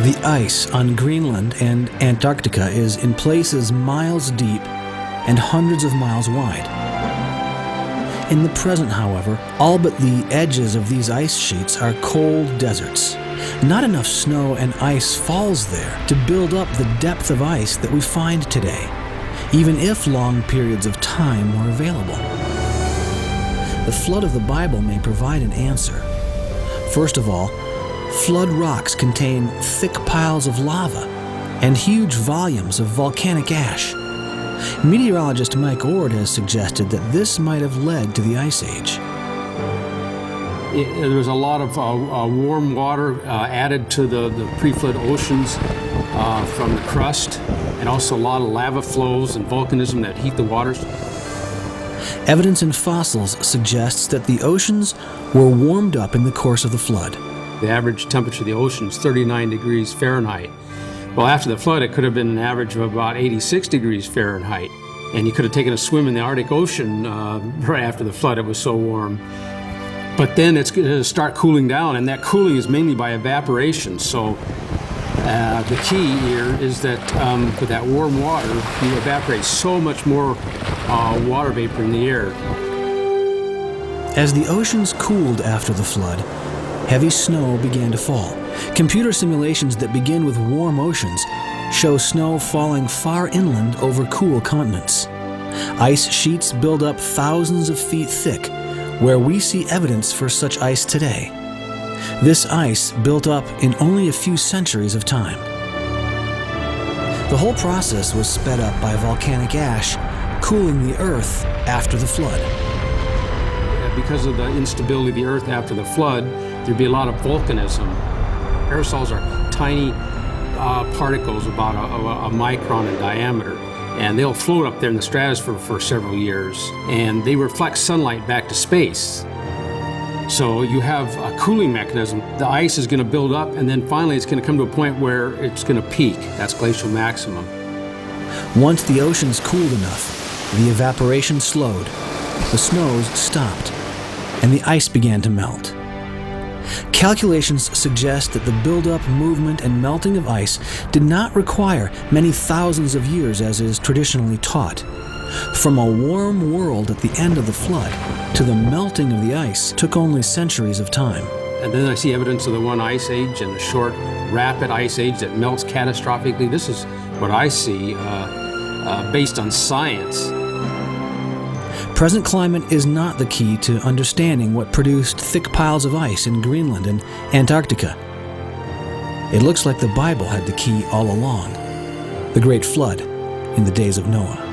The ice on Greenland and Antarctica is in places miles deep and hundreds of miles wide. In the present, however, all but the edges of these ice sheets are cold deserts. Not enough snow and ice falls there to build up the depth of ice that we find today, even if long periods of time were available. The flood of the Bible may provide an answer. First of all, flood rocks contain thick piles of lava and huge volumes of volcanic ash. Meteorologist Mike Ord has suggested that this might have led to the Ice Age. There was a lot of warm water added to the pre-flood oceans from the crust, and also a lot of lava flows and volcanism that heat the waters. Evidence in fossils suggests that the oceans were warmed up in the course of the flood. The average temperature of the ocean is 39 degrees Fahrenheit. Well, after the flood, it could have been an average of about 86 degrees Fahrenheit. And you could have taken a swim in the Arctic Ocean right after the flood. It was so warm. But then it's going to start cooling down, and that cooling is mainly by evaporation. So the key here is that with that warm water, you evaporate so much more water vapor in the air. As the oceans cooled after the flood, heavy snow began to fall. Computer simulations that begin with warm oceans show snow falling far inland over cool continents. Ice sheets build up thousands of feet thick, where we see evidence for such ice today. This ice built up in only a few centuries of time. The whole process was sped up by volcanic ash cooling the Earth after the flood. Because of the instability of the Earth after the flood, there'd be a lot of volcanism. Aerosols are tiny particles about a micron in diameter, and they'll float up there in the stratosphere for several years, and they reflect sunlight back to space. So you have a cooling mechanism. The ice is going to build up, and then finally it's going to come to a point where it's going to peak. That's glacial maximum. Once the oceans cooled enough, the evaporation slowed, the snows stopped, and the ice began to melt. Calculations suggest that the buildup, movement, and melting of ice did not require many thousands of years as is traditionally taught. From a warm world at the end of the flood to the melting of the ice took only centuries of time. And then I see evidence of the one ice age and the short, rapid ice age that melts catastrophically. This is what I see based on science. Present climate is not the key to understanding what produced thick piles of ice in Greenland and Antarctica. It looks like the Bible had the key all along. The Great Flood in the days of Noah.